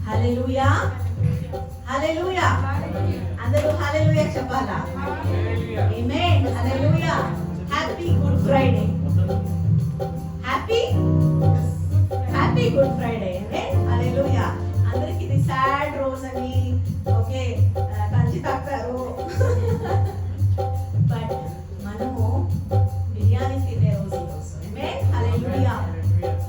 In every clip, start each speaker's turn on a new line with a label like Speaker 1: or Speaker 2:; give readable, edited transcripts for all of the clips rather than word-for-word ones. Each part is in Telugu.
Speaker 1: హల్లెలూయా, హల్లెలూయా. అందరూ హల్లెలూయా చెప్పాలా? Amen, hallelujah. Happy good Friday. Happy good Friday. Amen, hallelujah. అందరికి ఇది సాడ్ రోజు అని ఓకే కంచి తాకుతారు. బట్ మనము బిర్యానీ తినే రోజు ఈరోజు. ఆమేన్, హల్లెలూయా.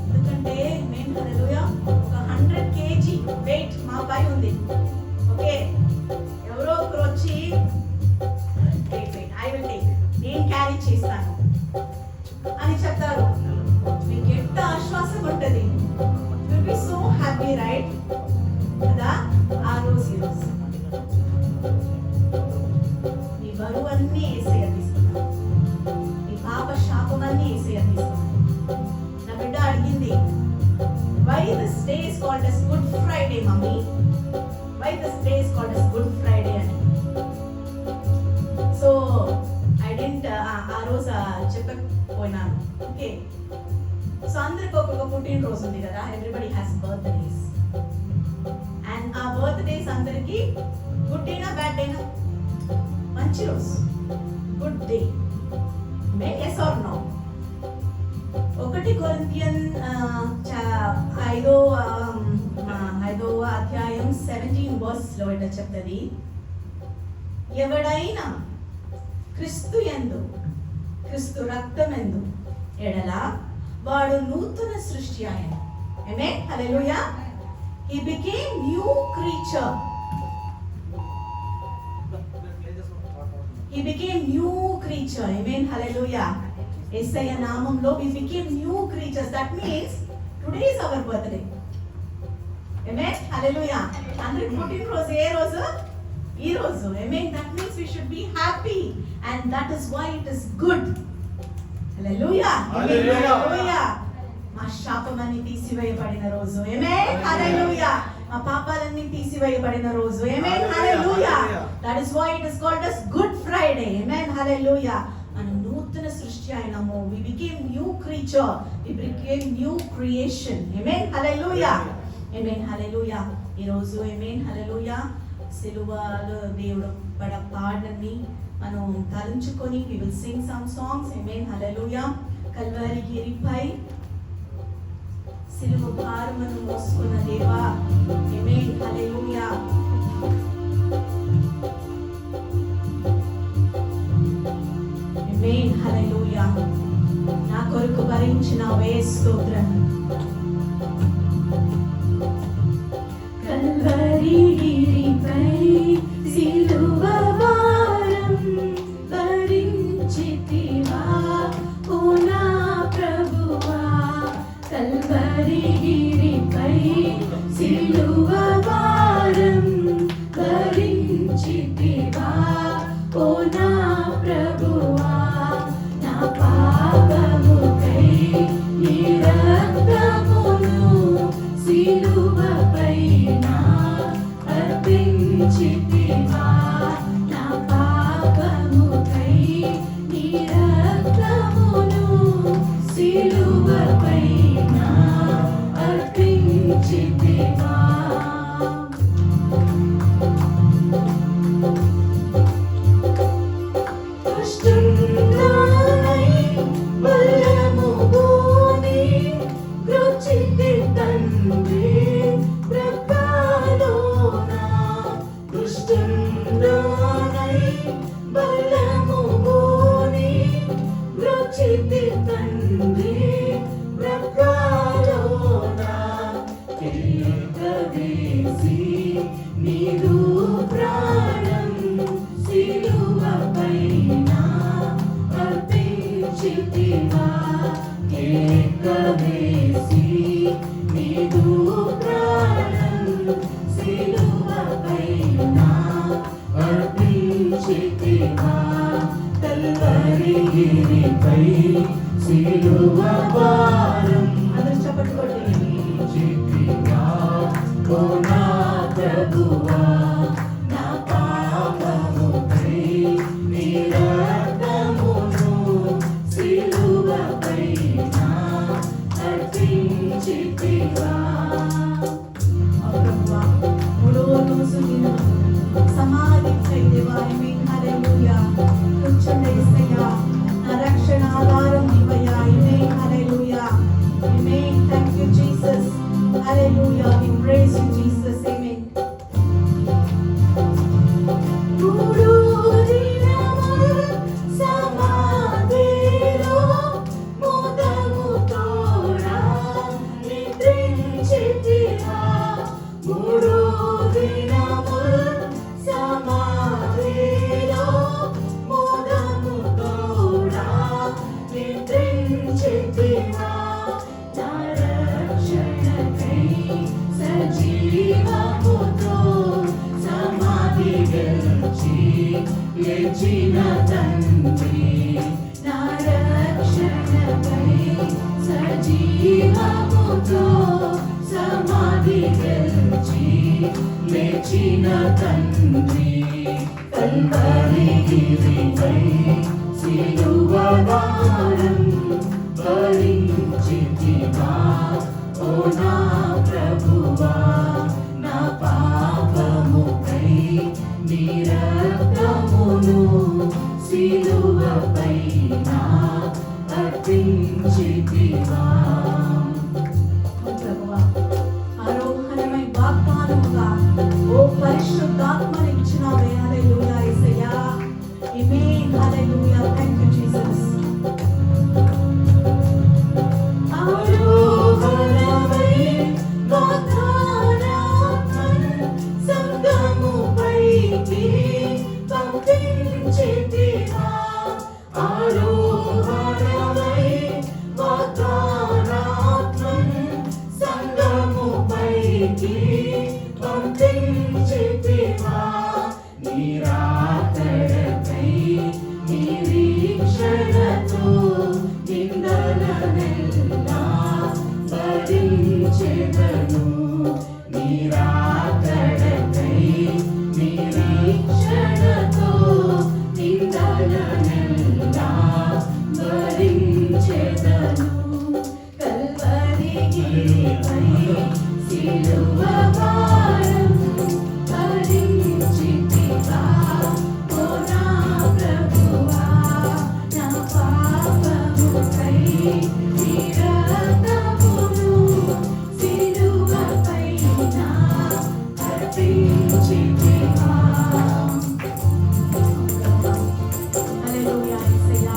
Speaker 1: ఎందుకంటే ఆమేన్, హల్లెలూయా, ఒక 100 kg వెయిట్ మా పై ఉంది. ఓకే, ఎవరో ఒకరు వచ్చి ఐ విల్ టేక్, నేను క్యారీ చేస్తాను అని చెప్తారు. మీకు ఎంత ఆశ్వాసం ఉంటుంది. Will be so happy, right కదా? ఆ రోజు ఈరోజు మీ బరువు అన్నీ యేసయ్య తీసుకున్నాడు. మీ పాప శాపం అన్నీ యేసయ్య తీసుకున్నాడు. నా బిడ్డ అడిగింది, why this day is called as Good Friday, mummy? Why this day is called as Good Friday అని. సో ఐ డెంట్ ఆ రోజు చెప్పకపోయినాను. ఓకే, సో అందరికి ఒక్కొక్క పుట్టినరోజు ఉంది కదా. ఎవ్రీబడి హ్యాస్ బర్త్డేస్ అండ్ ఆ బర్త్డేస్ అందరికి గుడ్ డేనా బ్యాడ్ డేనా? మంచి రోజు, good day. Yes or no? 1 Corinthian 5వ అధ్యాయం 17 వర్స్లో ఇట్లా చెప్తుంది, ఎవడైనా క్రీస్తు యందు, క్రీస్తు రక్తమందు ఎడల వాడు నూతన సృష్టి ఆయన. ఆమేన్, హల్లెలూయా. He became new creature. He became new creature. Amen, hallelujah. యేసయ్య నామములో we became new creatures. That means today is our birthday. Amen, hallelujah. అందరి పుట్టినరోజు ఏ రోజు? ఈ రోజు. Amen. That means we should be happy and that is why it is good. Hallelujah. Hallelujah. మా శాపమన్నీ తీసివేయబడిన రోజు. ఆమేన్, హల్లెలూయా. మా పాపాలన్నీ తీసివేయబడిన రోజు. Amen, hallelujah. That is why it is called as good Friday. Amen, hallelujah. మనం నూతన సృష్టి అయినాము. we became new creature, we became new creation. ఆమేన్, హల్లెలూయా. ఆమేన్, హల్లెలూయా. ఈ రోజు ఆమేన్, హల్లెలూయా, సిలువలో దేవుడు పడ పాడని మనం తలంచుకొని we will sing some songs. ఆమేన్, హల్లెలూయా. కల్వరి గిరిపై సిలువ భారమును మోసుకున్న దేవా. ఆమేన్, హల్లెలూయా. ఆమేన్, హల్లెలూయా. నా కొరకు భరించినవే స్తోత్రం. కల్వరి గిరిపై సిలువ భారం భరించితివా ఓ నా ప్రభువా. కల్వరి గిరిపై సిలువ భారం భరించితివా ఓ నా ప్రభువా. నా పాపముకై నీ రక్తమును సిలువపైన అర్పించితివా. నా పాపముకై నీ రక్తమును సిలువపైన అర్పించితివా. దుష్టున్నానై బలముగోని గ్రొచ్చితి తండ్రి ప్రకాలోన. దుష్టున్నానై బలముగోని గ్రొచ్చితి తండ్రి ప్రకాలోన. ఏకవేసి నీదు ప్రాణం సిలువపైన అర్పించితివా. ఏకవేసి నీదు ప్రాణం సిలువపైన అర్పించితివా. కల్వరి గిరిపై సిలువ భారం భరించితివా ఓ నా ప్రభువా. నా పాపముకై నీ రక్తమును సిలువపైన అర్పించితివా. ప్రభువా Hallelujah. We praise you, Jesus. Amen. మూడు దినములు సమాధిలో మోదముతోడా నిద్రించితివా. మూడు దినములు సమాధిలో మోదముతోడా నిద్రించితివా. నా రక్షణకై సజీవముతో సమాధి గెలిచి లేచిన తండ్రి. నా రక్షణకై సజీవముతో సమాధి గెలిచి లేచిన తండ్రి. కల్వరి గిరిపై సిలువ భారం భరించితివా. ఓ నా ప్రభువా, నా పాపముకై నీ రక్తమును సిలువపైన అర్పించితివా. ఓ ప్రభువా, ఆరోహణమై వాగ్దానముగా ఓ పరిశుద్ధాత్మనిచ్చినావే. హల్లెలూయా యేసయ్యా. ఆమేన్. హల్లెలూయా. Thank you Jesus. ఆరోహణమై వాగ్దానమును సంగముపైకి పంపించితివా. ఆరోహణమై వాగ్దానమును సంగముపైకి పంపించితివా. నీ రాకడకై నిరీక్షణతో నిందలనెల్లా భరించెదను. నీ రాకడకై నిరీక్షణతో నిందలనెల్లా భరించెదను. కల్వరి గిరిపై సిలువ భారం భరించితివా. ఓ నా ప్రభువా, నా పాపముకై నీ రక్తమును సిలువపైన అర్పించితివా. హల్లెలూయా యేసయ్యా.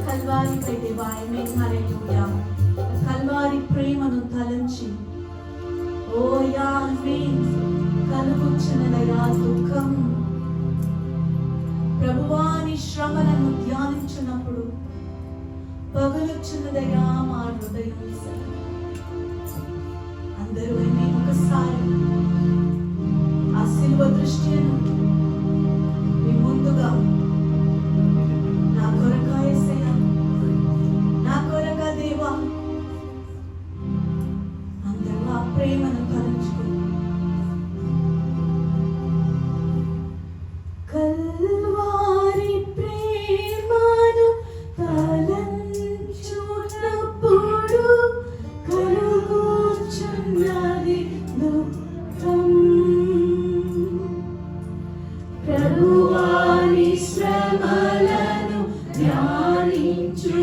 Speaker 1: కల్వారిపై దేవా. ఆమేన్. హల్లెలూయా. కల్వారి ప్రేమను తలంచి ఓ ఆమేన్ కలుగుచున్నదయా దుఃఖం. ప్రభువా, నీ శ్రమలను ధ్యానించినప్పుడు పగులుచున్నదయా మా హృదయం. అందరూ ఆమేన్. ఒకసారి ఆ సిలువ దృష్టిని మీ ముందుగా నా కొరక యేసయ్యా, నా కొరక దేవా, అందరూ ఆ ప్రేమను తలంచుకుని కల్వారి ప్రేమను తలంచునప్పుడు కలుగుచున్నది దుఃఖం. ప్రభువాని శ్రమలను ధ్యానించునప్పుడు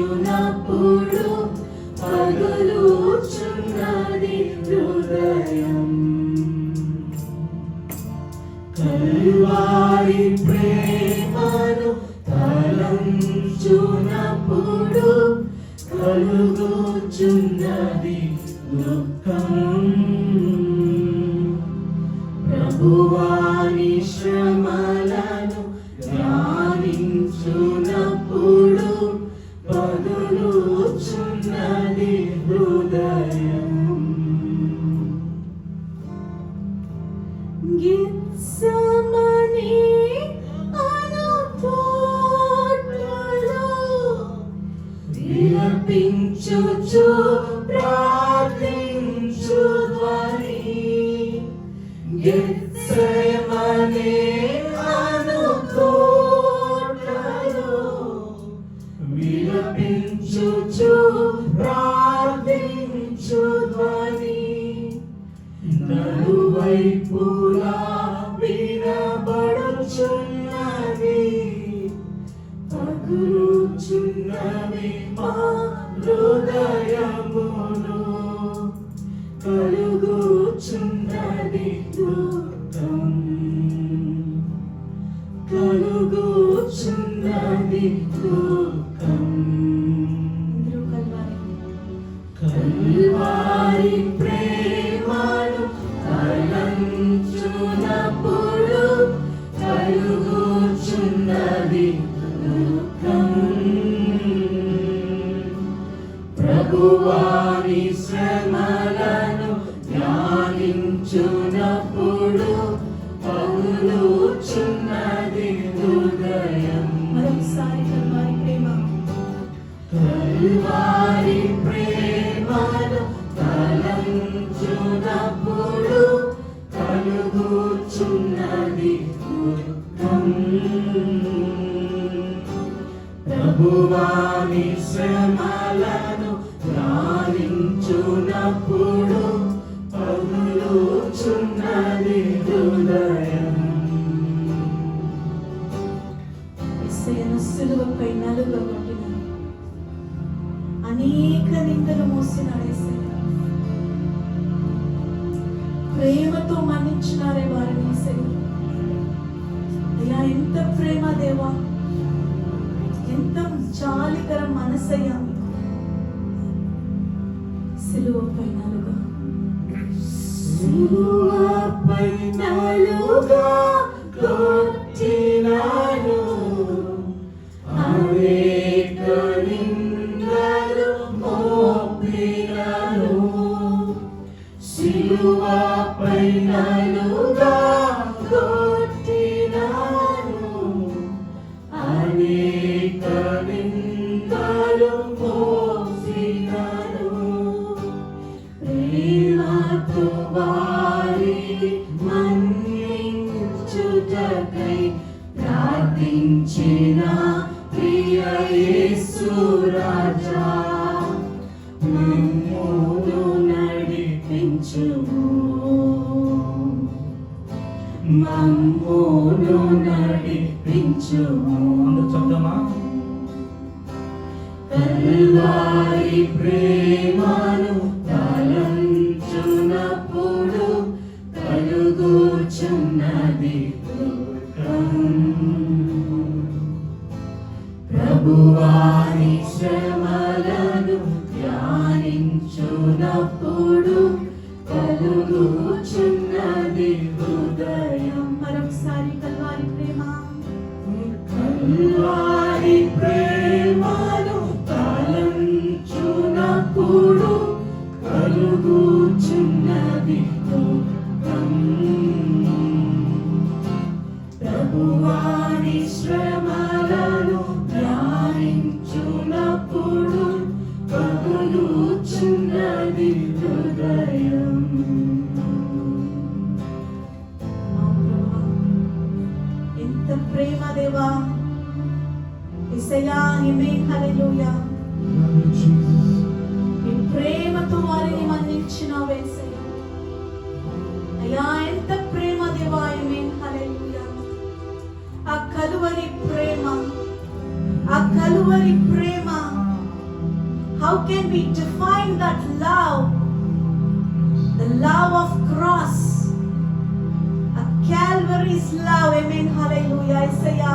Speaker 1: పగులుచున్నది హృదయం. కల్వారి ప్రేమను తలంచునప్పుడు కలుగుచున్నది దుఃఖం. ప్రభువాని శ్రమలను ధ్యానించునప్పుడు పగులుచున్నది హృదయం. గెత్సేమనీ అను తోటలో విలపించుచు ప్రార్థించు ధ్వని. గెత్సేమనీ అను తోటలో విలపించుచు ప్రార్థించు ధ్వని. నలువైపులా వినబడుచున్నది, పగులుచున్నవి మా హృదయమును. కలుగుచున్నది
Speaker 2: తలంచునప్పుడు కలుగుచున్నది దుఃఖం. ప్రభువాని శ్రమలను ధ్యానించునప్పుడు పగులుచున్నది హృదయం.
Speaker 1: మరొకసారి కల్వారి
Speaker 2: ప్రేమను తలంచునప్పుడు కలుగుచున్నది దుఃఖం. ప్రభువాని శ్రమలను ధ్యానించునప్పుడు పగులుచున్నది హృదయం.
Speaker 1: యేసయ్యను సిలువపై నలుగగొట్టిన అనేక నిందలు మోసినాడు యేసయ్య. ప్రేమతో మన్నించినారే వారిని యేసయ్య. అయ్యా ఎంత ప్రేమ దేవా, ఎంత జాలికర మనసయ్యా మీకు. సిలువపై నలుగా
Speaker 2: సిలువపై నలుగా కొట్టినాడు, అనేక నిందలు మోపినాడు. సిలువపై నలుగా కొట్టినాడు, అనేక నిందలు మోసినాడు. ప్రేమతో వారిని మన్నించుటకై ప్రార్థించిన ప్రియ యేసు రాజా, మమ్మును నడిపించుము, మమ్మును నడిపించుము.
Speaker 3: చెప్తామా?
Speaker 2: కల్వారి ప్రేమను తలంచునప్పుడు కలుగుచున్నది దుఃఖం. ప్రభువాని శ్రమలను ధ్యానించునప్పుడు కలుగుచున్నది హృదయం.
Speaker 1: మరొకసారి కల్వారి ప్రేమ,
Speaker 2: కల్వారి ప్రేమను తలంచునప్పుడు కలుగుచున్నది దుఃఖం. ప్రభువాని శ్రమలను ధ్యానించునప్పుడు కలుగుచున్నది హృదయం.
Speaker 1: మా ప్రభువా, ఎంత ప్రేమ దేవా యేసయ్యా. ఆమేన్, హల్లెలూయా. నీ ప్రేమతో వారిని మన్నించినావు యేసయ్యా. అయ్యా ఎంత ప్రేమ దేవా. ఆమేన్, హల్లెలూయా. ఆ కలువరి ప్రేమ, ఆ కలువరి ప్రేమ. How can we define that love? The love of cross, a Calvary's love. Amen, hallelujah. యేసయ్యా,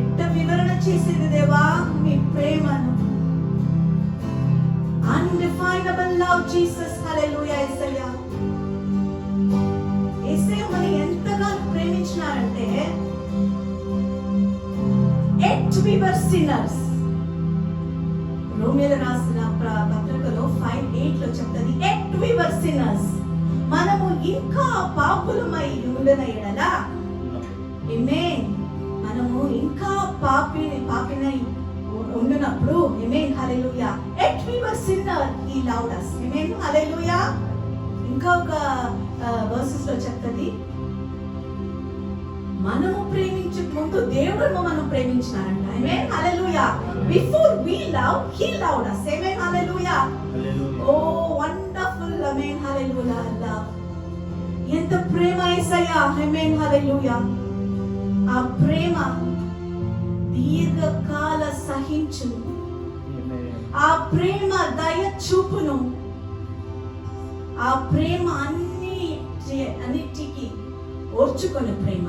Speaker 1: ఎంత వివరణ చేసేది దేవా మీ ప్రేమను. Undefinable love, Jesus, hallelujah. యేసయ్యా, యేసయ్య మనం ఎంతగా ప్రేమించినారంటే, yet we were sinners. రోమీయులకు రాసిన పత్రికలో 5:8 చెప్తుంది, yet we were sinners. మనము ఇంకా పాపులమై ఉండిన ఎడల, ఆమేన్, మనము ఇంకా పాపినై ఉండినప్పుడు, ఆమేన్, హల్లెలూయా, yet we were sinner, he loved us. ఆమేన్, హల్లెలూయా. ఇంకా ఒక వర్సెస్ లో చెప్తుంది, మనము ప్రేమించక ముందు దేవుడు మనం ప్రేమించినారంట. ఆమేన్, హల్లెలూయా. Before we love, he loved us. Amen, hallelujah. Oh, wonderful. Amen, hallelujah. Love. ఎంత ప్రేమ యేసయ్యా. ఆమేన్, హల్లెలూయా. ఆ ప్రేమ దీర్ఘకాల సహించును, ఆ ప్రేమ దయ చూపును, ఆ ప్రేమ అన్నిటికీ ఓర్చుకునే ప్రేమ.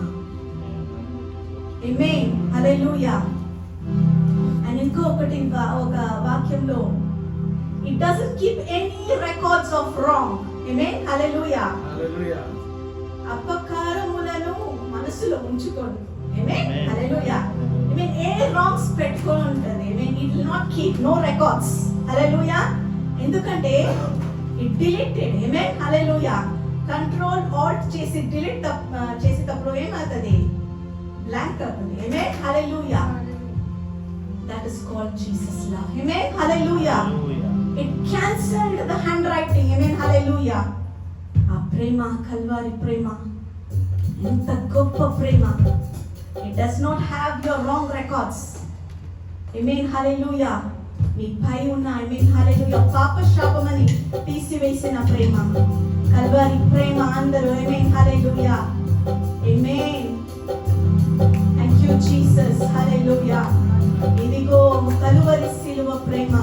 Speaker 1: ఆమేన్, హల్లెలూయా. అండ్ ఇంకొకటి ఒక వాక్యంలో, it doesn't keep any records of wrong. ఆమేన్ హల్లెలూయా.
Speaker 3: హల్లెలూయా.
Speaker 1: అపకారములను మనసులో ఉంచుకోండి. ఆమేన్
Speaker 3: Amen.
Speaker 1: హల్లెలూయా. ఆమేన్ ఏ రాంగ్స్ పెట్టుకొని ఉంటుంది. ఆమేన్ it will not keep no records. హల్లెలూయా. ఎందుకంటే ఇట్ డిలీటెడ్. ఆమేన్ హల్లెలూయా. కంట్రోల్ ఆల్ట్ చేసి డిలీట్ చేసేటప్పుడు ఏమవుతుంది? బ్లాంక్ అవుతుంది. ఆమేన్ హల్లెలూయా. That is called Jesus love. ఆమేన్ హల్లెలూయా.
Speaker 3: హల్లెలూయా.
Speaker 1: It cancelled the handwriting. Amen. Hallelujah. ఆ ప్రేమ, కల్వారి ప్రేమ ఎంత గొప్ప ప్రేమ. It does not have your wrong records. Amen. Hallelujah. మీ పై ఉన్న Amen. Hallelujah. పాప శాపమని తీసివేసిన ప్రేమ, కల్వారి ప్రేమ అందరూ Amen. Hallelujah. Amen. Thank you Jesus. Hallelujah. ఇదిగో కల్వరి సిలువ ప్రేమ,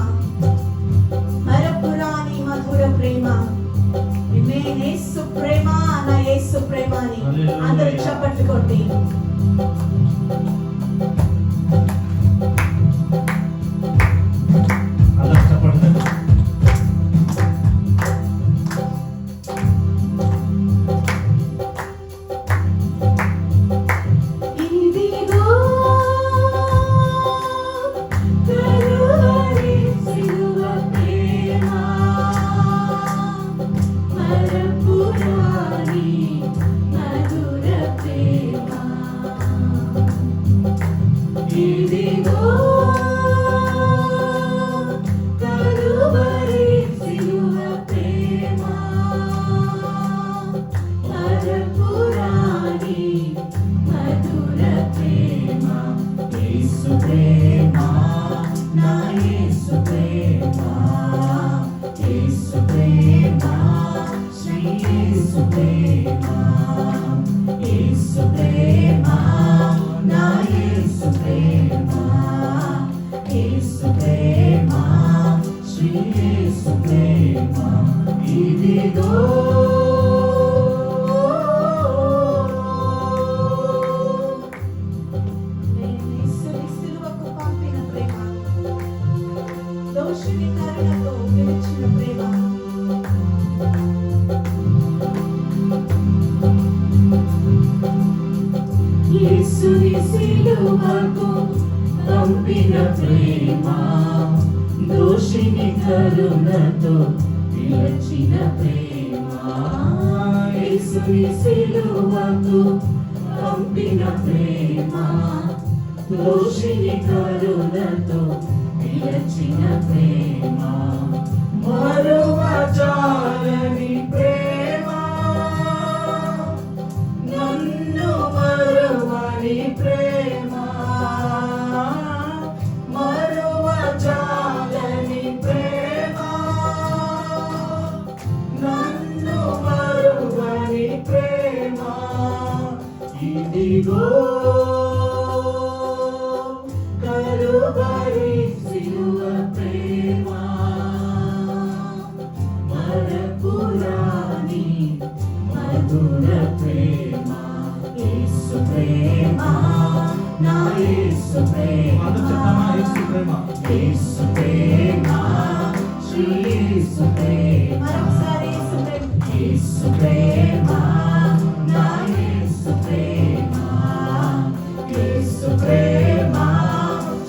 Speaker 1: మరపురాని మధుర ప్రేమ. ఆమేన్. యేసు ప్రేమ, నా యేసు ప్రేమ అని అందరూ చప్పట్లు కొట్టి
Speaker 3: అందరూ చప్పట్లు.
Speaker 2: ఇదిగో కలువరి సిలువ ప్రేమ, మరపురాని మధుర ప్రేమ. ఇదిగో కలువరి సిలువ ప్రేమ, మరపురాని మధుర ప్రేమ. యేసు ప్రేమ, నా యేసు ప్రేమ, యేసు ప్రేమ, శ్రీ యేసు ప్రేమ, యేసు ప్రేమ, నా యేసు ప్రేమ, యేసు ప్రేమ, శ్రీ యేసు ప్రేమ. ఇదిగో
Speaker 1: యేసుని సిలువకు పంపిన ప్రేమ, దోషుని కరుణతో పిలిచిన ప్రేమ.
Speaker 2: యేసుని సిలువకు పంపిన ప్రేమ, దోషిని కరుణతో పిలిచిన ప్రేమ. యేసుని సిలువకు పంపిన ప్రేమ, దోషిని కరుణతో పిలిచిన ప్రేమ. మరువజాలని ప్రేమ, నన్ను మరువని ప్రేమ, మరువజాలని ప్రేమ, నన్ను మరువని ప్రేమ. ఇదిగో కలువరి సిలువ ప్రేమ, మరపురాని మధుర ప్రేమ. యేసు ప్రేమ, నా యేసు ప్రేమ,
Speaker 3: అందరూ చెప్తామా? యేసు ప్రేమ.
Speaker 2: యేసు ప్రేమ, శ్రీ యేసు ప్రేమ,
Speaker 1: మరొకసారి యేసు ప్రేమ.
Speaker 2: యేసు ప్రేమ, నా యేసు ప్రేమ, యేసు ప్రేమ,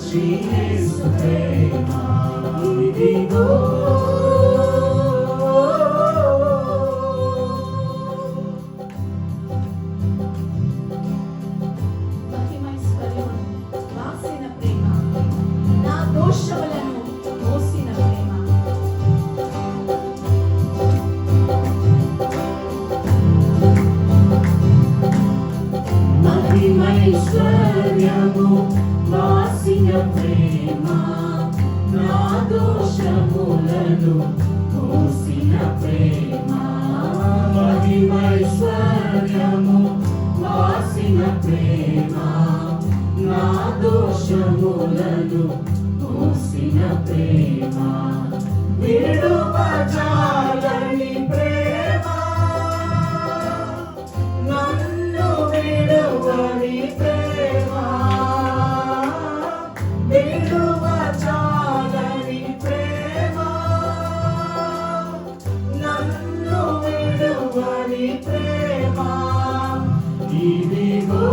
Speaker 2: శ్రీ యేసు ప్రేమ. ఇదిగో
Speaker 1: మహిమైశ్వర్యమును వాసిన ప్రేమ, నా దోషములను మోసిన ప్రేమ.
Speaker 2: మహిమైశ్వర్యము వాసిన ప్రేమ, నా దోషములను మోసిన ప్రేమ. మహిమైశ్వర్యము వాసిన ప్రేమ, నా దోషములను మోసిన ప్రేమ. విడువజాలని ప్రేమ, నన్ను విడువని ప్రేమ, విడువజాలని ప్రేమ, నన్ను ప్రేమ ఇదిగో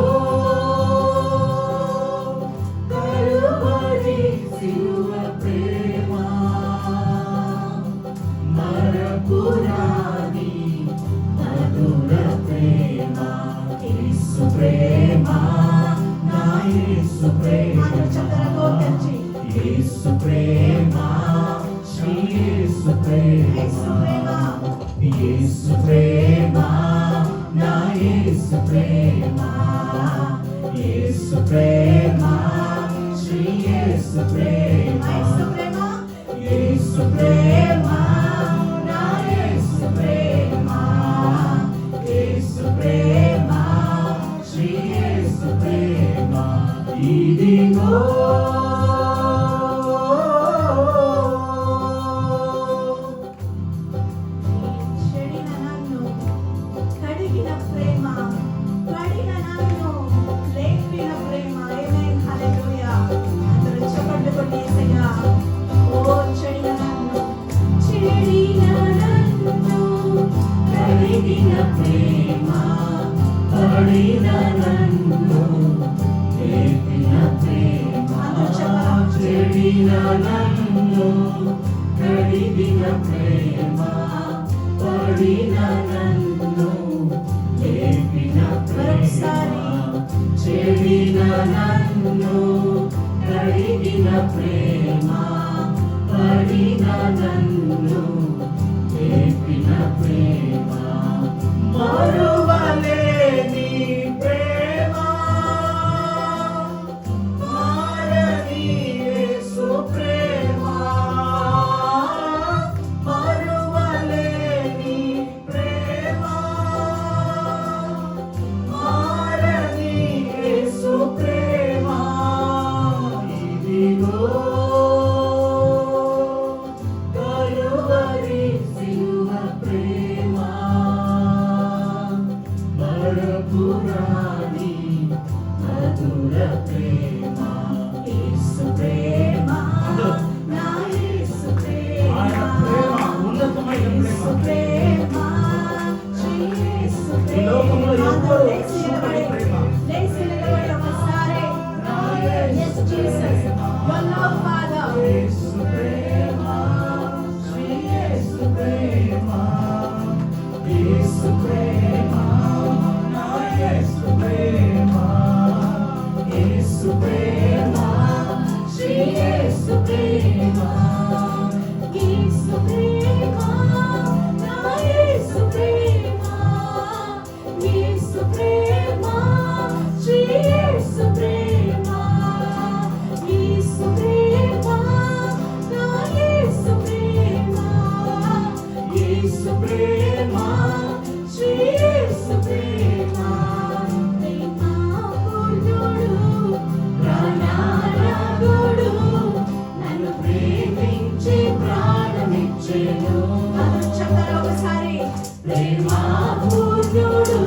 Speaker 2: కలువరి సిలువ ప్రేమ మరపురాని మధుర ప్రేమ యేసు ప్రేమ నా యేసు ప్రేమ
Speaker 1: చక్కరతో తెచ్చి
Speaker 2: యేసు ప్రేమ శ్రీ యేసు ప్రేమ యేసు ప్రేమ నా యేసు ప్రేమ యేసు ప్రేమ శ్రీ యేసు ప్రేమ యేసు ప్రేమ నా యేసు ప్రేమ యేసు ప్రేమ శ్రీ యేసు ప్రేమ ఇదిగో
Speaker 1: చెడిన నన్ను కడిగిన ప్రేమ, పడిన నన్ను లేపిన ప్రేమ. ఆమేన్ హల్లెలూయా. అందరూ చప్పట్లు కొట్టి యేసయ్యా. ఓ చెడిన నన్ను
Speaker 2: కడిగిన ప్రేమ పడిన నన్ను లేపిన ప్రేమ చెడిన నన్ను కడిగిన ప్రేమ పడిన నన్ను లేపిన ప్రేమ చెడిన నన్ను కడిగిన ప్రేమ పడిన నన్ను లేపిన ప్రేమ మరువలేని ప్రేమ మారని యేసు ప్రేమ మరువలేని ప్రేమ మారని యేసు ప్రేమ ఇదిగో కలువరి సిలువ ప్రేమ మరపురాని మధుర ప్రేమ యేసు ప్రేమ నా యేసు ప్రేమ
Speaker 3: ఆయన ప్రేమ ఉన్నతమైన ప్రేమ.
Speaker 1: శ్రీ యేసు
Speaker 3: ఈ లోకంలో ఎవ్వరూ చూడని ప్రేమ.
Speaker 1: లేచి నిలబడి ఒకసారి Yes, Jesus, your love, Father.
Speaker 2: యేసు ప్రేమ శ్రీ యేసు ప్రేమ యేసు ప్రేమ నా యేసు ప్రేమ యేసు ప్రేమ శ్రీ యేసు ప్రేమ
Speaker 1: యేసు ప్రేమ, నా యేసు ప్రేమ, యేసు ప్రేమ, శ్రీ యేసు ప్రేమ, యేసు ప్రేమ, నా యేసు ప్రేమ,
Speaker 2: యేసు ప్రేమ శ్రీ యేసు ప్రేమ
Speaker 1: ప్రేమాపూర్ణుడు,
Speaker 2: ప్రాణారాగుడు నన్ను ప్రేమించి ప్రాణమిచ్చెను
Speaker 1: అందరూ చక్కగా ఒకసారి
Speaker 2: ప్రేమాపూర్ణుడు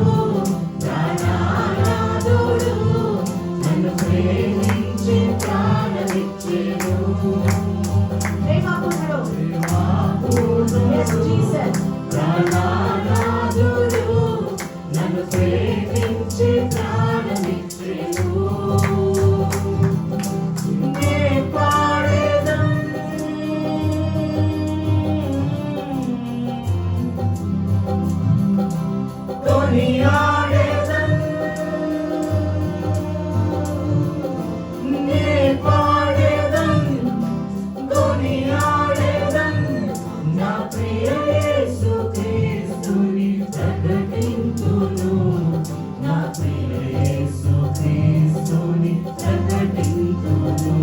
Speaker 2: ప్రాణారాగుడు నన్ను ప్రేమించి ప్రాణమిచ్చెను
Speaker 1: ప్రేమాపూర్ణుడు. Yes,
Speaker 2: ప్రేమాపూర్ణుడు
Speaker 1: Jesus.
Speaker 2: ప్రాణారాగుడు నన్ను ప్రేమించి ప్రాణమిచ్చెను నే పాడేదం కొనియాడేదం నే పాడేదం కొనియాడేదం నా ప్రియ యేసు క్రీస్తుని ప్రకటింతును నా ప్రియ యేసు క్రీస్తుని ప్రకటింతును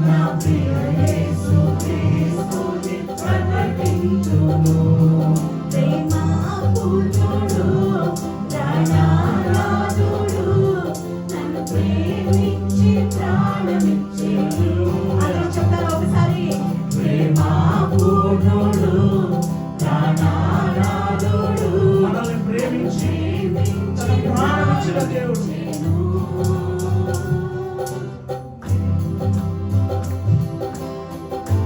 Speaker 2: నా ప్రియ యేసు క్రీస్తుని ప్రకటింతును
Speaker 1: ప్రేమాపూర్ణుడు, ప్రాణారాధుడు, నన్ను ప్రేమించి ప్రాణమిచ్చెను. అందరూ చక్కగా ఒకసారి
Speaker 2: ప్రేమాపూర్ణుడు ప్రాణారాధుడు
Speaker 3: మనల్ని ప్రేమించి తన ప్రాణమిచ్చిన దేవుడు.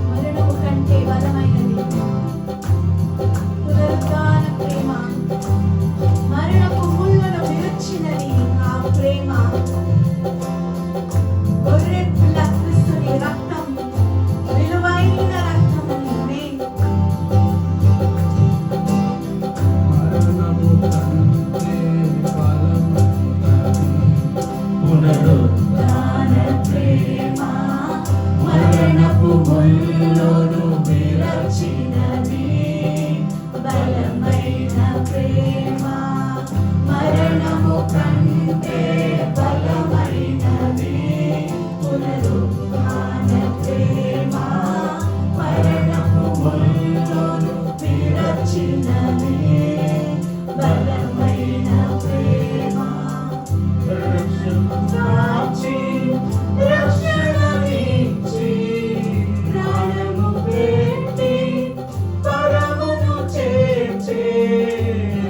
Speaker 1: మరణము కంటే బలమైనది పునరుత్థాన ప్రేమ.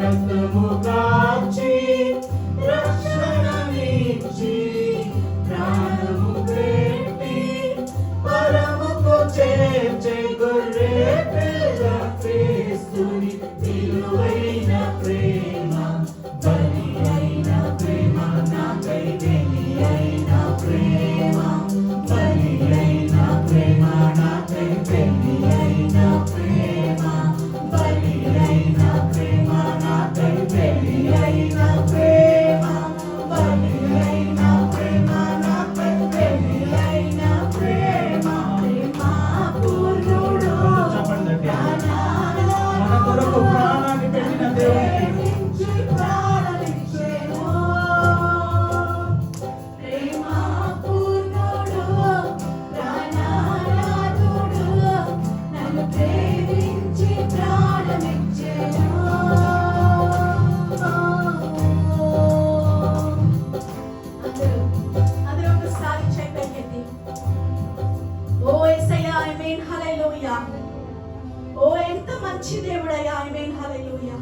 Speaker 2: రక్తము కాచి రక్షణనిచ్చి ప్రాణము పెట్టి పరముకు చేర్చే గొర్రె పిల్ల క్రీస్తుని విలువైన ప్రేమ బలి అయిన ప్రేమ నాకై బలి అయిన ప్రేమ బలి అయిన ప్రేమ నాకై బలి అయిన ప్రేమ బలి అయిన ప్రేమ నాకై బలి అయిన ప్రేమ బలి అయిన ప్రేమ నాకై బలి అయిన ప్రేమ ప్రేమ పూర్ణుడు
Speaker 3: చెప్పండి మన కొరకు ప్రాణాన్ని పెట్టిన దేవునికి
Speaker 1: ఓ ఎంత మంచి దేవుడయ్యా. ఆమేన్ హల్లెలూయా.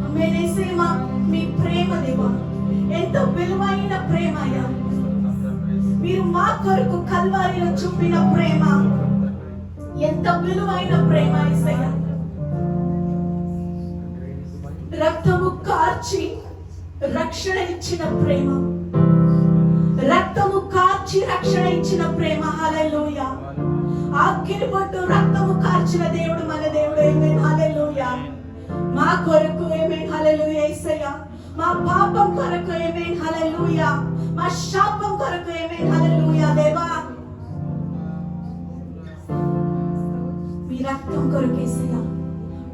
Speaker 1: ఆమేన్ యేసయ్యా, మీ ప్రేమ దేవా ఎంత విలువైన ప్రేమ అయ్యా. మీరు మా కొరకు కల్వారిలో చూపిన ప్రేమ ఎంత విలువైన ప్రేమ యేసయ్యా. రక్తము కార్చి రక్షణ ఇచ్చిన ప్రేమ, రక్తము కార్చి రక్షణ ఇచ్చిన ప్రేమ. హల్లెలూయా. ఆఖరి పట్టు రక్తము కార్చిన దేవుడు మన దేవుడు. ఆమేన్ హల్లెలూయా. మా కొరకు ఆమేన్ హల్లెలూయా యేసయ్యా. మా పాపం కొరకు ఆమేన్ హల్లెలూయా. మా శాపం కొరకు ఆమేన్ హల్లెలూయా దేవా. మీ రక్తం కొరకు యేసయ్యా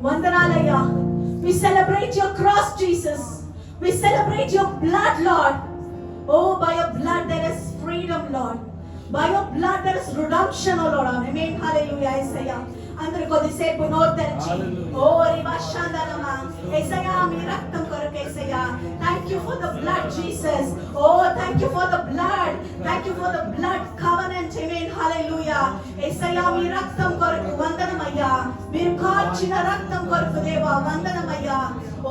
Speaker 1: వందనాలయ్యా. We celebrate your cross, Jesus. We celebrate your blood, Lord. Oh, by your blood there is freedom, Lord. By your blood there is redemption, oh Lord. Amen. Hallelujah. Isaiah. అందరూ కొద్దిసేపు నోరు తెరిచి ఓ రివాషాందనమా యేసయ్యా మీ రక్తం కొరకు యేసయ్యా. Thank you for the blood Jesus. ఓ thank you for the blood. Thank you for the blood covenant. ఆమేన్ హల్లెలూయా. యేసయ్యా మీ రక్తం కొరకు వందనమయ్యా. మీరు కార్చిన రక్తం కొరకు దేవా వందనమయ్యా.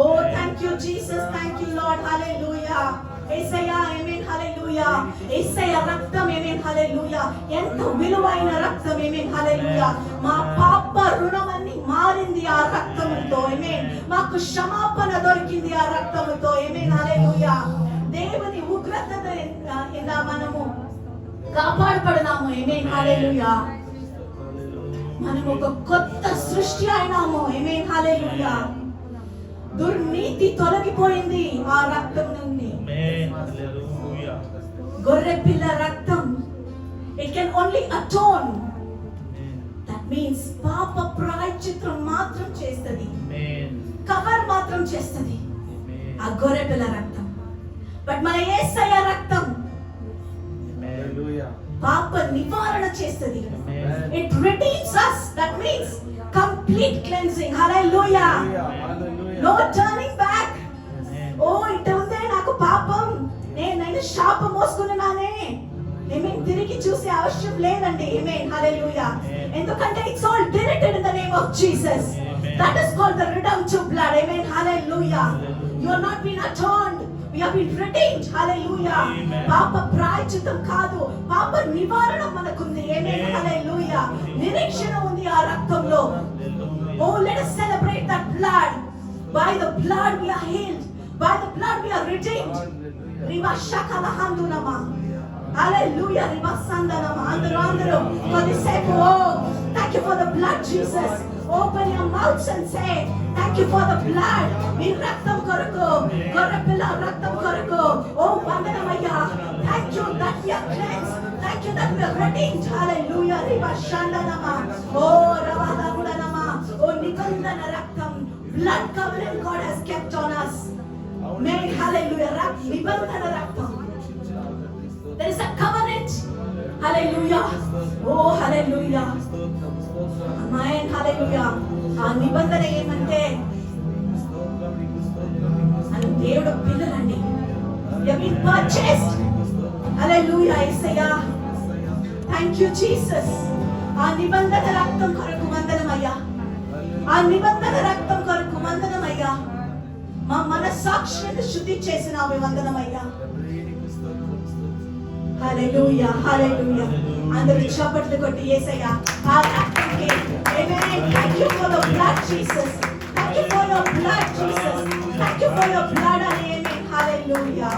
Speaker 1: ఓ thank you Jesus. Thank you Lord. హల్లెలూయా. యేసయ్యా ఆమేన్ హల్లెలూయా. యేసయ్యా రక్తం ఆమేన్ హల్లెలూయా ఎంత విలువైన రక్తం. ఆమేన్ హల్లెలూయా. మా పాప రుణమన్ని మారింది ఆ రక్తముతో. ఆమేన్. మాకు క్షమాపణ దొరికింది ఆ రక్తముతో. ఆమేన్ హల్లెలూయా. దేవుని ఉగ్రత ఇందా మనము కాపాడబడినాము. ఆమేన్ హల్లెలూయా. మనం ఒక కొత్త సృష్టి అయినాము. ఆమేన్ హల్లెలూయా. దుర్నీతి తొలగిపోయింది ఆ రక్తం నుండి. గొర్రె పిల్ల రక్తం it can only atone. That means పాప ప్రాయశ్చిత్తం మాత్రం చేస్తది, కవర్ మాత్రం చేస్తది ఆ గొర్రె పిల్ల రక్తం. బట్ మన యేసయ్య రక్తం పాప నివారణ చేస్తది. It redeems us. That means complete cleansing. Hallelujah. No turning back. ఓ ఇటు ఉందే నాకు పాపం, నేను శాపం మోసుకున్నానే, ఆమేన్ తిరిగి చూసే అవసరం లేదండి. ఆమేన్ హల్లెలూయా. ఎందుకంటే it's all deleted in the name of Jesus. That is called the redemptive blood. ఆమేన్ హల్లెలూయా. You are not been atoned. We have been redeemed. Hallelujah. పాప ప్రాయశ్చిత్తం కాదు, పాప నివారణ మనకుంది. ఆమేన్ హల్లెలూయా. నిరీక్షణ ఉంది ఆ రక్తంలో. Oh, let us celebrate that blood. By the blood we are healed. By the blood we are redeemed. Riva shakala handunama. Hallelujah. Riva sandanama. Andru కొద్దిసేపు oh, thank you for the blood, Jesus. Open your mouths and say thank you for the blood. మీ రక్తం కొరకు, గొర్రె పిల్ల రక్తం కొరకు ఓ వందనమయ్యా. Thank you that we are cleansed. Thank you that we are redeemed. Hallelujah. Riva shandanama. Oh ravadagudanama. Oh నిబంధన రక్తం, blood covenant God has kept on us. Amen. Hallelujah. నిబంధన రక్తం. There is a covenant. Hallelujah. Oh hallelujah. Amen. Hallelujah. ఆ నిబంధన ఏమంటే అని దేవుడు పిల్లలండి. We have been purchased. Hallelujah. Yesayya. Thank you Jesus. ఆ నిబంధన రక్తం కొరకు వందనమయ్యా. ఆ నిబంధన రక్తం కొరకు వందనమయ్యా. మా మనస్సాక్షిని శుద్ధి చేసిన వందనమయ్యా. హల్లెలూయా, హల్లెలూయా. అందరూ చప్పట్లు కొట్టి యేసయ్యా ఆ రక్తంకి ఆమేన్. Thank you for your blood Jesus. Thank you for your blood Jesus. Thank you for your blood. ఆమేన్. హల్లెలూయా.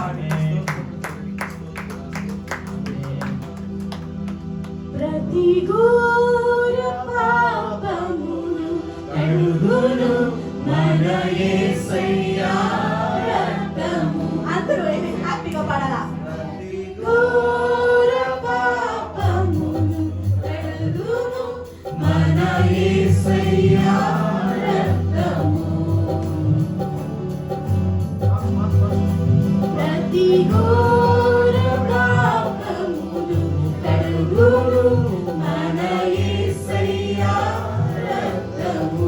Speaker 1: ప్రతి ఘోర పాపమును కడుగును మన యేసయ్యా రక్తము. అందరూ ఆమేన్ హ్యాపీగా పాడాలా? ఘోర పాపమును కడుగును మన యేసయ్యా రక్తము. ప్రతి ఘోర పాపమును కడుగును మన యేసయ్యా రక్తము.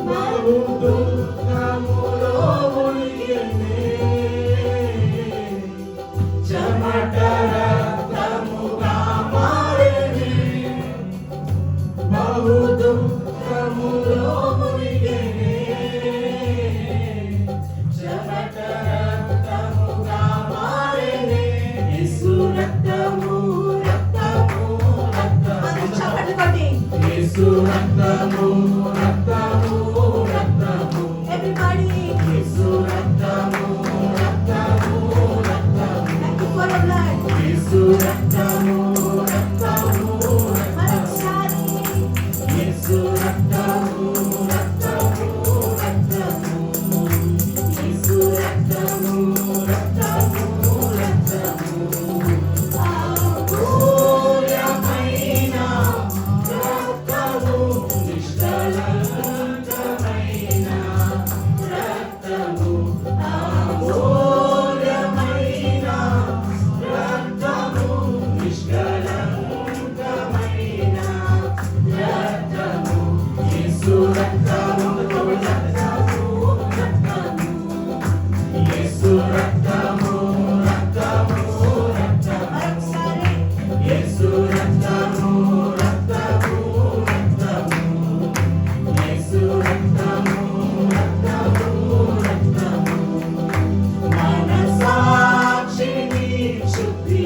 Speaker 2: బహు దుఃఖములో మునిగెనే, చెమట రక్తముగా మారెనే. బహు దుఃఖములో మునిగెనే, చెమట రక్తముగా మారెనే. యేసు రక్తము, రక్తము, రక్తము.
Speaker 1: అందరూ చప్పట్లు కొట్టి
Speaker 2: యేసు రక్తము, రక్తము, రక్తము.
Speaker 1: everybody
Speaker 2: యేసు రక్తము, రక్తము, రక్తము.
Speaker 1: thank you for your blood.
Speaker 2: యేసు రక్తము, రక్తము, రక్తము.
Speaker 1: మరొకసారి
Speaker 2: యేసు రక్తము, రక్తము, రక్తము. యేసు రక్తము, రక్తము, రక్తము. అమూల్యమైన రక్తము, నిష్కళంకమైన రక్తము. అమూల్యమైన రక్తము, నిష్కళంకమైన రక్తము. యేసు రక్తము, రక్తము, రక్తము. యేసు రక్తము, రక్తము, రక్తము.
Speaker 1: మరొకసారి
Speaker 2: యేసు రక్తము, రక్తము, రక్తము. యేసు రక్తము, రక్తము, రక్తము. మనసాక్షిని శుద్ధి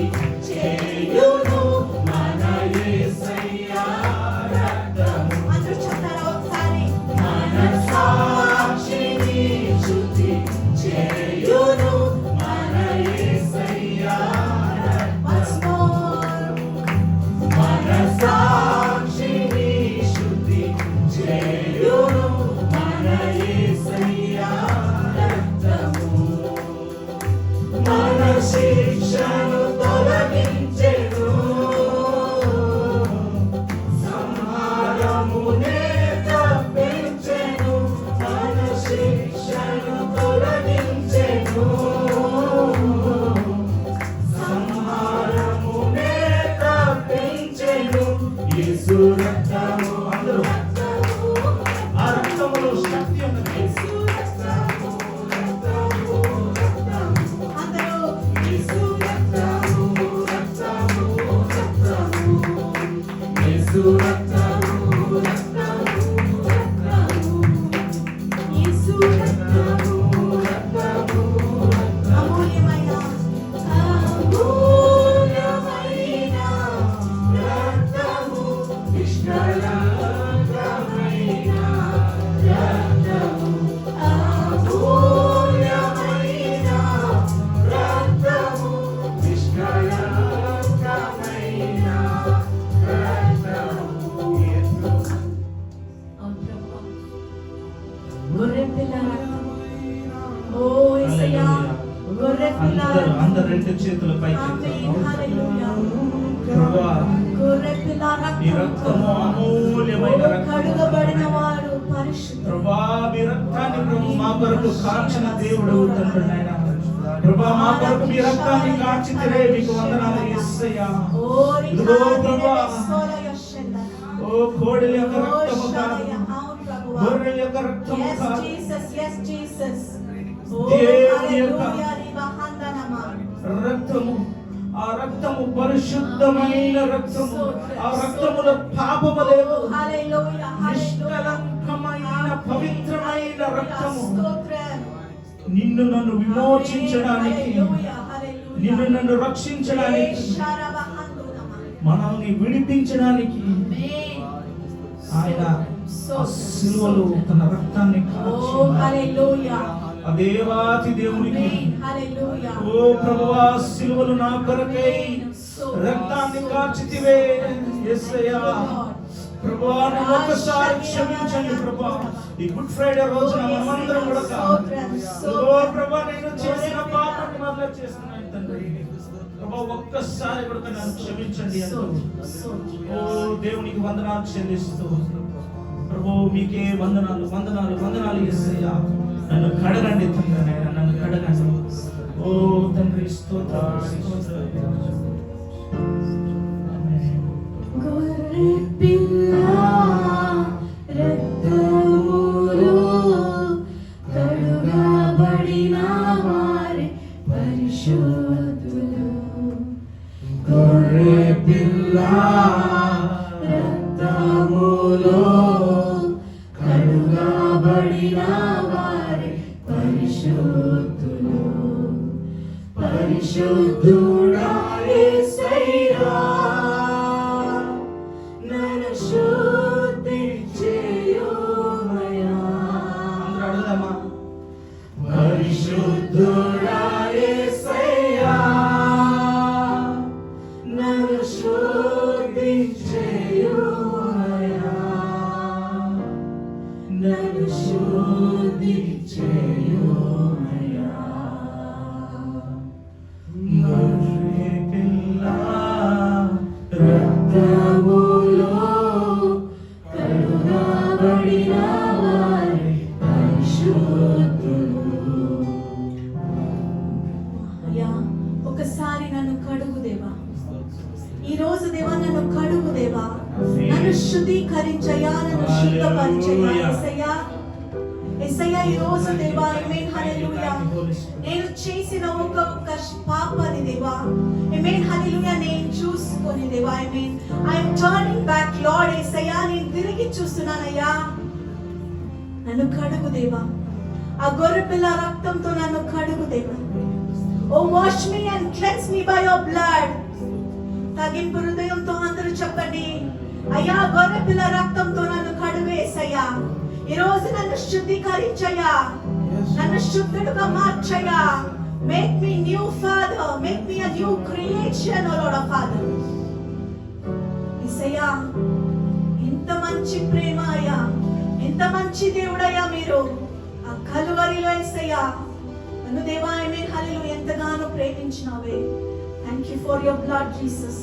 Speaker 2: చేయును మన యేసయ్యా రక్తము.
Speaker 1: అందరూ చెప్తారా ఒకసారి?
Speaker 2: మనసాక్షిని శుద్ధి చేయును మన యేసయ్యా
Speaker 1: Once
Speaker 2: రక్తము.
Speaker 1: more.
Speaker 2: మనసాక్షిని శుద్ధి చేయును మన యేసయ్యా రక్తము. మన శిక్షను తొలగించెను, సంహారమునే తప్పించెను. మన శిక్షను తొలగించెను, సంహారమునే తప్పించెను. యేసు రక్తము. అందరూ ఆ రక్తములో శక్తి ఉన్నది. యేసు రక్తము, రక్తము, రక్తము.
Speaker 1: అందరూ
Speaker 2: యేసు రక్తము, రక్తము, రక్తము. యేసు రక్తము, రక్తము, రక్తము. యేసు రక్తము, రక్తము, రక్తము.
Speaker 1: అమూల్యమైన
Speaker 2: అమూల్యమైన రక్తము, నిష్కళంకమైన రక్తము. అమూల్యమైన రక్తము, నిష్కళంకమైన రక్తము.
Speaker 1: అవును ప్రభువా. గొర్రెపిల్ల రక్తం. ఓ యేసయ్యా, గొర్రెపిల్ల రక్తం.
Speaker 3: అందరూ రెండు చేతుల పైకి
Speaker 1: ఆమేన్. హల్లెలూయా.
Speaker 3: ప్రభువా,
Speaker 1: గొర్రెపిల్ల
Speaker 3: ఈ రక్తము
Speaker 1: రక్తం.
Speaker 3: అమూల్యమైన రక్తము.
Speaker 1: కడుగబడిన వాడు పరిశుద్ధుడు.
Speaker 3: ప్రభా, మీ రక్తాన్ని ప్రభు మా కొరకు కాచిన దేవుడు తండ్రి నాయన. ప్రభా, మా కొరకు మీ రక్తాన్ని కాచితిరే, మీకు వందనాలు యేసయ్యా.
Speaker 1: ఓ
Speaker 3: ఇదిగో ప్రభా,
Speaker 1: సోలయ షెల్ల.
Speaker 3: ఓ కోడెల యొక్క
Speaker 1: ఓ
Speaker 3: రక్తము కాదు,
Speaker 1: షలయ. అవును ప్రభువా.
Speaker 3: గొర్రెల యొక్క రక్తము
Speaker 1: Yes,
Speaker 3: కాదు,
Speaker 1: Jesus. Yes, Jesus. Oh,
Speaker 3: దేవుని యొక్క
Speaker 1: hallelujah. రివహందనమా.
Speaker 3: రక్తము ఆ రక్తము పరిశుద్ధమైన రక్తము, ఆ రక్తములో పాపము లేదు.
Speaker 1: హల్లెలూయా,
Speaker 3: నిష్కలంకమైన పవిత్రమైన రక్తము నిన్ను నన్ను విమోచించడానికి, నిన్ను నన్ను రక్షించడానికి, మనల్ని విడిపించడానికి ఆయన సిలువలో తన రక్తాన్ని కార్చి ఆ దేవాతి దేవునికి, ఓ ప్రభువా సిలువలు నా కొరకై రక్తాన్ని కార్చితివే యేసయ్యా. ప్రభువా నన్ను ఒక్కసారి క్షమించండి ప్రభువా. ఈ గుడ్ ఫ్రైడే రోజున మనమందరం కూడా ఓ ప్రభువా నేను చేసిన పాపాన్ని మరలా చేస్తున్నాను తండ్రి. ప్రభువా ఒక్కసారి కూడా నన్ను క్షమించండి అంటూ ఓ దేవునికి వందనాలు చెల్లిస్తూ, ప్రభు మీకే వందనాలు వందనాలు వందనాలు యేసయ్యా. నన్ను కడగండి తండ్రి, నన్ను కడగండి. ఓ తండ్రి స్తోత్రం స్తోత్రం.
Speaker 2: గొర్రెపిల్ల రక్తములో కడుగబడిన వారే పరిశుద్ధులు. గొర్రెపిల్ల రక్తములో కడుగబడిన వారే పరిశుద్ధులు. పరిశుద్ధుడా యేసయ్యా, నన్ను శుద్ధి చేయుమయ్యా.
Speaker 3: అడుగుదామా?
Speaker 2: పరిశుద్ధుడా యేసయ్యా, నన్ను శుద్ధి చేయుమయ్యా, నన్ను శుద్ధి చేయుమయ్యా.
Speaker 3: గొర్రెపిల్ల
Speaker 2: రక్తములో కడుగబడిన వారే పరిశుద్ధులు.
Speaker 1: అయ్యా ఒకసారి నన్ను కడుగు దేవా. ఈ రోజు దేవా నన్ను కడుగు దేవా. నన్ను శుద్ధీకరించయ్యా, నన్ను శుద్ధపరిచయ్యా యేసయ్యా. యేసయ్యా ఈ రోజు దేవా, ఆమేన్ హల్లెలూయా, నేను చేసిన ఒక్క పాపాన్ని దేవా, ఆమేన్ హల్లెలూయా, నేను చూసుకొని దేవా, ఆమేన్ I am turning back Lord యేసయ్యా, నేను తిరిగి చూస్తున్నానయ్యా. నన్ను కడుగు దేవా. ఆ గొర్రెపిల్ల రక్తంతో నన్ను కడుగు దేవా. O wash me and cleanse me by your blood. తగ్గింపు హృదయంతో అందరూ చెప్పండి, అయ్యా గొర్రెపిల్ల రక్తంతో నన్ను కడుగు యేసయ్యా. ఈ రోజు నన్ను శుద్ధీకరించయ్యా, నన్ను శుద్ధుడుగా మార్చయ్యా. Make me new Father, make me a new creation, O Lord of Father. యేసయ్యా ఎంత మంచి ప్రేమ అయ్యా, ఎంత మంచి దేవుడయ్యా మీరు. ఆ కలువరిలో యేసయ్యా నన్ను దేవా, ఆమేన్ హల్లెలూయా, ఎంతగానో ప్రేమించినావే. Thank you for your blood, Jesus.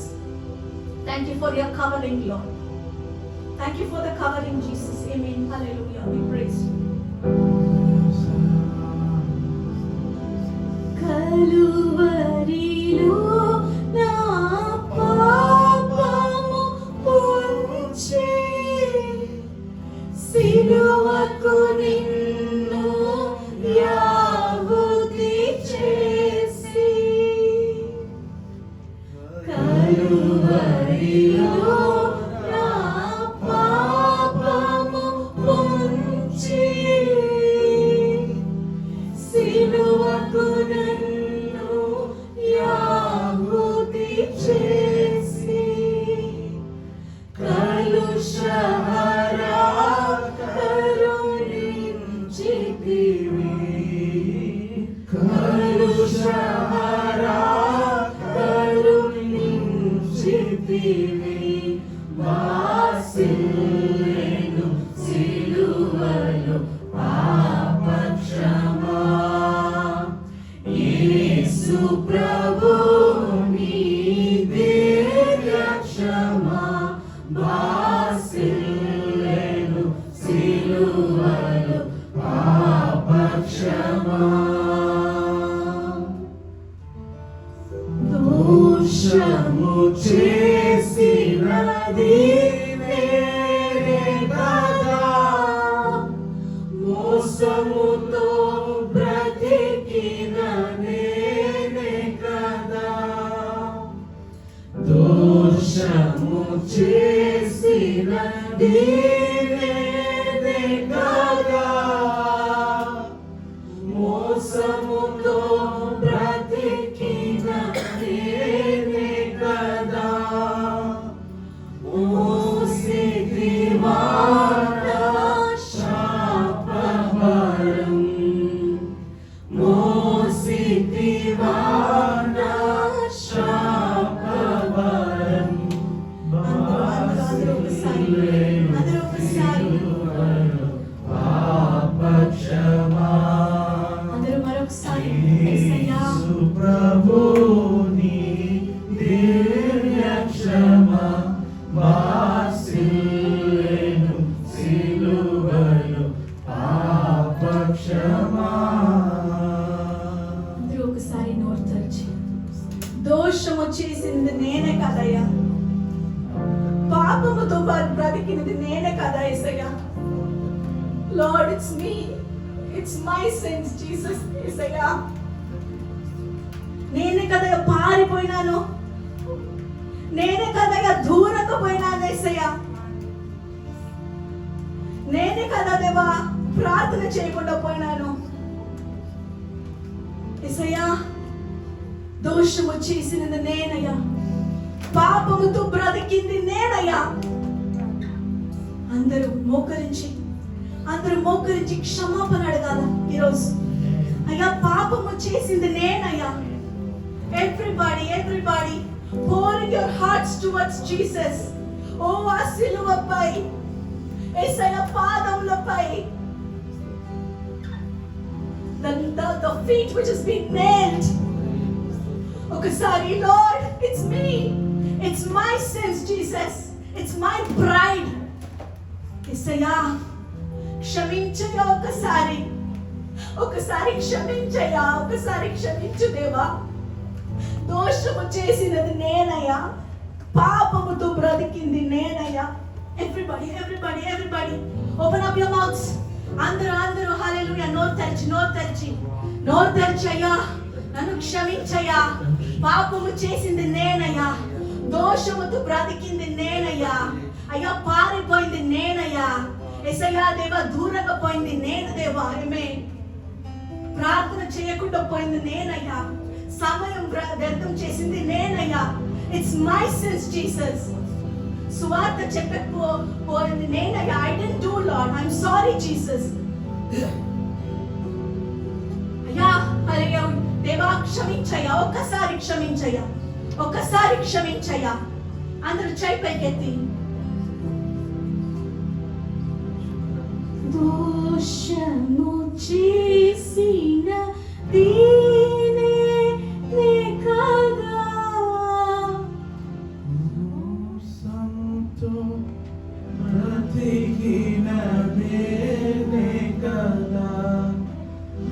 Speaker 1: Thank you for your covering, Lord. Thank you for the covering, Jesus. Amen. Hallelujah. We praise you.
Speaker 2: కలువరిలో నా పాపము పొంచి సిలువకు నిన్ను యాహుతి చేసి, కలువరిలో నా పాపము పొంచి సిలువకు నన్ను యాహుతి చేసి, కలుషహరా కరుణించితివి, కలుషహరా కరుణించితివి. వాసిల్లెను సిలువలో పాపక్షమా, యేసు ప్రభు నీదే రక్షమా. వాసిల్లెను సిలువలో పాపక్షమా. దోషము చేసినది నేనే కదా, మోసముతో బ్రతికిన నేనే కదా.
Speaker 1: చేసినది నేనే కదయ్యా, పాపముతో బ్రతికినది నేనే కదా యేసయ్యా. Lord, it's me, it's my sins, Jesus. యేసయ్యా, నేనే కదయ్యా పారిపోయినాను, నేనే కదయ్యా దూరంగా పోయినాను యేసయ్యా, నేనే కదా దేవా ప్రార్థన చేయకుండా పోయినాను యేసయ్యా. దోషము చేసినది నేనయ్యా, పాపముతో బ్రతికింది నేనయ్యా. అందరూ మోకరించి క్షమాపణ అడగాల ఈరోజు. అయ్యా, పాపము చేసింది నేనయ్యా. Everybody pouring your hearts towards Jesus. ఓ ఆ సిలువపై, యేసయ్య పాదములపై, the feet which has been nailed. ఒకసారి, Lord, it's me, it's my sins, Jesus, it's my pride. యేసయ్యా, క్షమించయ్యా, ఒకసారి క్షమించయ్యా, ఒకసారి క్షమించు దేవా. దోషము చేసినది నేనయ్యా, పాపముతో బ్రతికింది నేనయ్యా. Everybody open up your mouths. అందరూ హల్లెలూయా. నోరు తెరిచి అయ్యా, నన్ను క్షమించయ్యా, పాపము చేసింది నేనయ్యా, దోషముతో బ్రతికింది నేనయ్యా, అయ్యా పారిపోయింది నేనయ్యా, యేసయ్యా దేవా దూరంగా పోయింది నేను దేవా. ఆమేన్. ప్రార్థన చేయకుండా పోయింది నేనయ్యా, సమయం వ్యర్థం చేసింది నేనయ్యా. It's my sins Jesus. సువార్త చెప్పకపోయింది నేనయ్యా. I didn't do Lord, I am sorry Jesus. అయ్యా హల్లెలూయా దేవా, క్షమించయ్యా, ఒక్కసారి క్షమించయ్యా. అందరూ చేయి పైకెత్తి. దోషము చేసిన దీనే నే కదా,
Speaker 3: మోసముతో బ్రతికినదే నే కదా,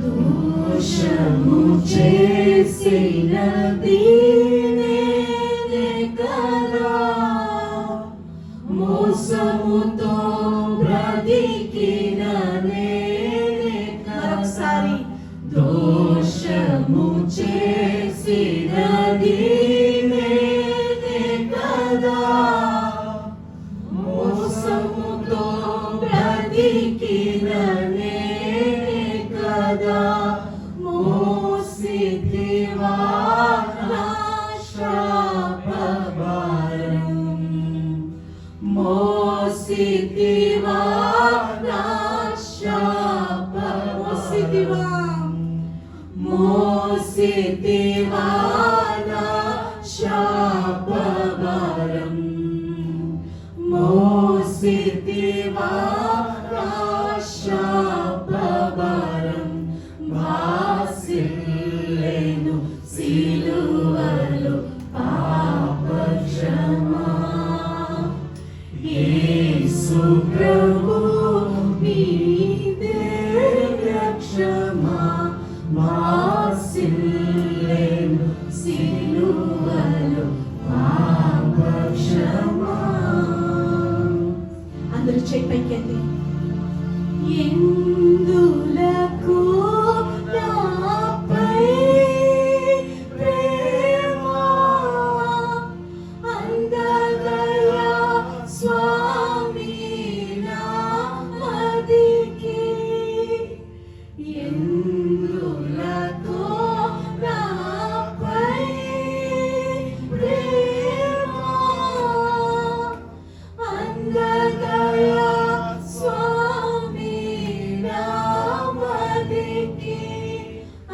Speaker 2: దోషము చేసిన దీనే నే కదా, మోసముతో బ్రతికిన నేనే కదా.
Speaker 1: మరొకసారి,
Speaker 2: దోషము చేసిన దీనే నే కదా, మోసముతో బ్రతికిన నేనే కదా, మోసితివా నా శాపభారం, మోసితివా నా మోసితివా నా శాపభారం, మోసితివా నా శాపభారం, భాసిల్లెను సిలువలో పాపక్షమా. యేసు ప్రభు నీదే రక్షమా, భాసిల్లెను సిలువలో పాపక్షమా.
Speaker 1: అందరూ చేయి పైకెత్తి. ఎందులకు నాపై ప్రేమ అందదయా స్వామి నా మదికి, ఎందులకు నాపై ప్రేమ అందదయా స్వామి నా మదికి,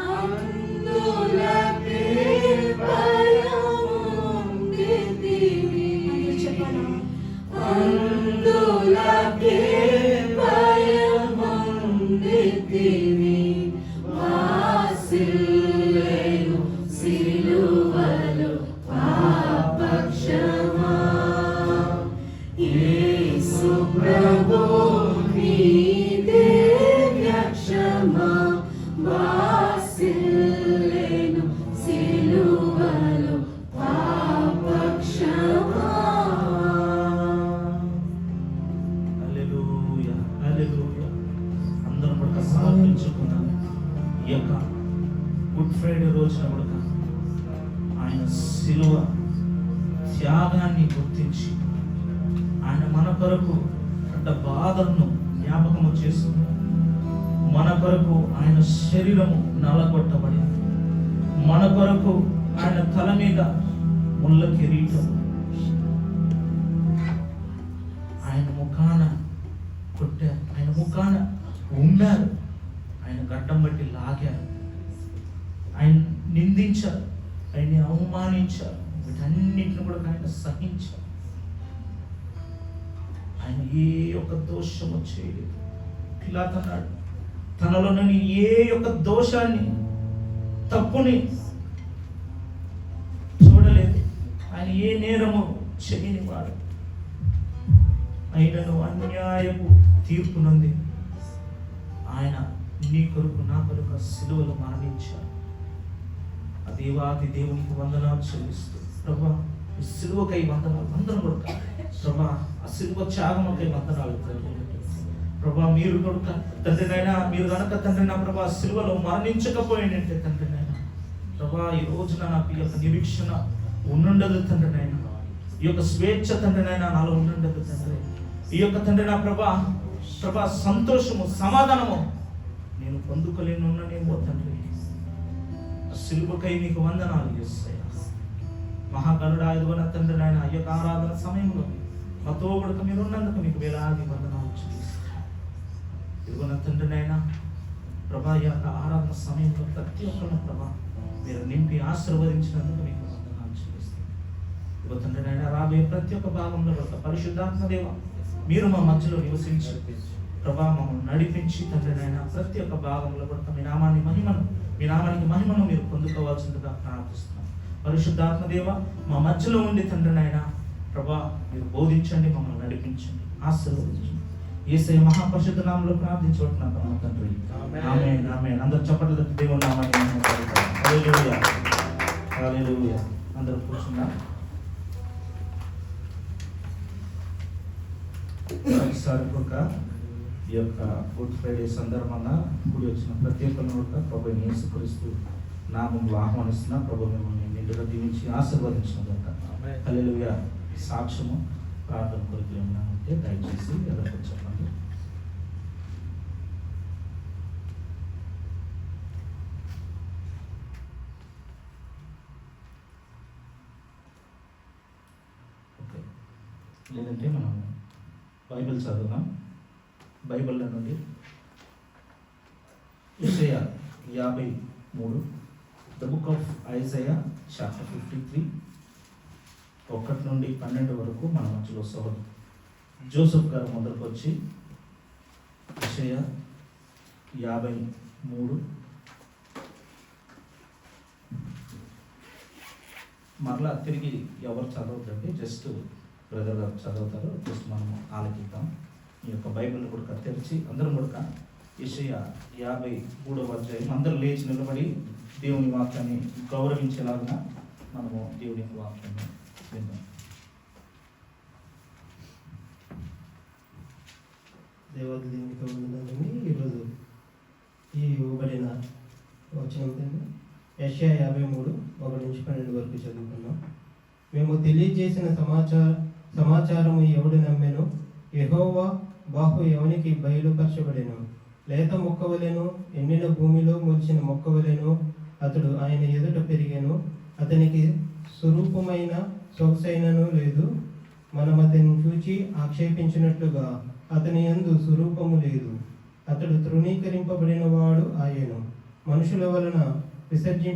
Speaker 1: అందులకే భయముందితివి, అందులకే భయముందితివి, భాసిల్లెను సిలువలో పాపక్షమా. యేసు ప్రభు నీదే రక్షమా, భాసిల్లెను సిలువలో పాపక్షమా.
Speaker 3: గుర్తుంచుకున్నాను. ఈ యొక్క గుడ్ ఫ్రైడే రోజున కూడా ఆయన శిలువ త్యాగాన్ని గుర్తించి ఆయన మన కొరకు పడ్డ బాధలను జ్ఞాపకము చేసుకుని మన కొరకు ఆయన శరీరము నలగొట్టబడింది, మన కొరకు ఆయన తల మీద ముళ్ళ కిరీటం, ఆయన ముఖాన కొట్టారు, ఆయన ముఖాన ఉమ్మారు, ఆయన గడ్డం బట్టి లాగారు, ఆయన నిందించారు, ఆయన్ని అవమానించారు, వీటన్నిటిని కూడా ఆయన సహించారు. ఆయన ఏ ఒక్క దోషము చేయలేదు. పిలాతు అన్నాడు, తనలోని ఏ ఒక్క దోషాన్ని తప్పుని చూడలేదు. ఆయన ఏ నేరము చేయని వాడు. ఆయనను అన్యాయపు తీర్పు నుండి ఆయన నీ కొరకు నా కొరకు సిలువలో మరణించారు. ఆ దేవాది దేవునికి వందనాలు చెల్లిస్తూ ప్రభా ఈ సిలువకై వందనాలు అందరం కొడుక ప్రభా, ఆ సిలువ త్యాగముకై వందనాలు ప్రభా. మీరు కొడుక తండ్రినైనా మీరు కనుక తండ్రినా ప్రభా సిలువలో మరణించకపోయినంటే తండ్రినైనా ప్రభా ఈ రోజున నాకు ఈ యొక్క నిరీక్షణ ఉండుండదు తండ్రినైనా, ఈ యొక్క స్వేచ్ఛ తండ్రినైనా నాలో ఉండుండదు తండ్రి. ఈ యొక్క తండ్రి నా ప్రభా సంతోషము సమాధానము నేను పొందుకోలేనున్నానేమో తండ్రి. సిలువకై నీకు వందనాలు చేస్తాయి. మహాగణుడా ఇదిగోన తండ్రి నాయన ఈ యొక్క ఆరాధన సమయంలో మాతో కూడా మీరు ఉన్నందుకు మీకు వేలాది వందనాలు చెల్లిస్తాను. ఇదిగోన తండ్రి నాయన ప్రభా ఈ యొక్క ఆరాధన సమయంలో ప్రతి ఒక్కరిని ప్రభా మీరు నింపి ఆశీర్వదించినందుకు మీకు వందనాలు చెల్లిస్తాను. ఇదిగో తండ్రి నాయన రాబోయే ప్రతి ఒక్క భాగంలో ఒక పరిశుద్ధాత్మ దేవ మీరు మా మధ్యలో నివసించి ప్రభా మమ్మల్ని నడిపించి తండ్రి నాయన ప్రతి ఒక్క భాగంలో కూడా మీ నామానికి మహిమను మీరు పొందుకోవాల్సిందిగా ప్రార్థిస్తున్నాం. పరిశుద్ధాత్మ దేవ మా మధ్యలో ఉండి తండ్రి నాయన ప్రభా మీరు బోధించండి, మమ్మల్ని నడిపించండి, ఆశీర్వదించండి. యేసయ్య మహాపరిశుద్ధ నామములో ప్రార్థించుకుంటున్నాం తండ్రి. ఆమేన్ ఆమేన్. అందరూ చప్పట్లు తట్టి దేవుని నామాన్ని మహిమపరుద్దాం. హల్లెలూయా హల్లెలూయా. అందరూ కూర్చున్నాం. ఈ యొక్క గుడ్ ఫ్రైడే సందర్భంగా కూడి వచ్చిన ప్రతి ఒక్కరిని కూడా ప్రభు యేసుక్రీస్తు నామములో ఆహ్వానిస్తున్నా. ప్రభు మిమ్మల్ని నిండుగా దీవించి ఆశీర్వదించిన హల్లెలూయా. సాక్ష్యము ప్రార్థన కొరకు ఏమైనా ఉంటే దయచేసి ఎవరికి చెప్పండి. ఓకే, లేదంటే మనం బైబిల్ చదువుదాం. బైబిల్లో నుండి యెషయా 53, the book of Isaiah chapter 53 1 నుండి 12 వరకు మన మధ్యలో సహోదరు జోసెఫ్ గారు మొదలుకు వచ్చి యెషయా 53 మరలా తిరిగి ఎవరు చదవద్దండి, జస్ట్ బ్రదర్ గారు చదువుతారు, జస్ట్ మనం ఆలకిద్దాం. ఈ యొక్క బైబిల్ని కూడా తెరిచి అందరం కూడా యెషయా 53వ అధ్యాయం అందరూ లేచి నిలబడి దేవుని వాక్యాన్ని గౌరవించేలాగా మనము దేవుని వాక్యాన్ని విందాం.
Speaker 4: దేవాది దేవునికి వందనాలని. ఈరోజు ఈ ఇవ్వబడిన వచనం యెషయా 53 1 నుంచి 12 వరకు చదువుకున్నాం. మేము తెలియజేసిన సమాచారము ఎవడు నమ్మెను? యెహోవా బాహు ఎవనికి బయలుపరచబడెను? లేత మొక్కవలెను, ఎండిన భూమిలో మొలిచిన మొక్కవలెను అతడు ఆయన ఎదుట పెరిగెను. అతనికి స్వరూపమైన సొగసైనను లేదు. మనం అతన్ని చూచి ఆక్షేపించినట్లుగా అతని యందు స్వరూపము లేదు. అతడు తృణీకరింపబడిన వాడు ఆయను, మనుషుల వలన విసర్జించ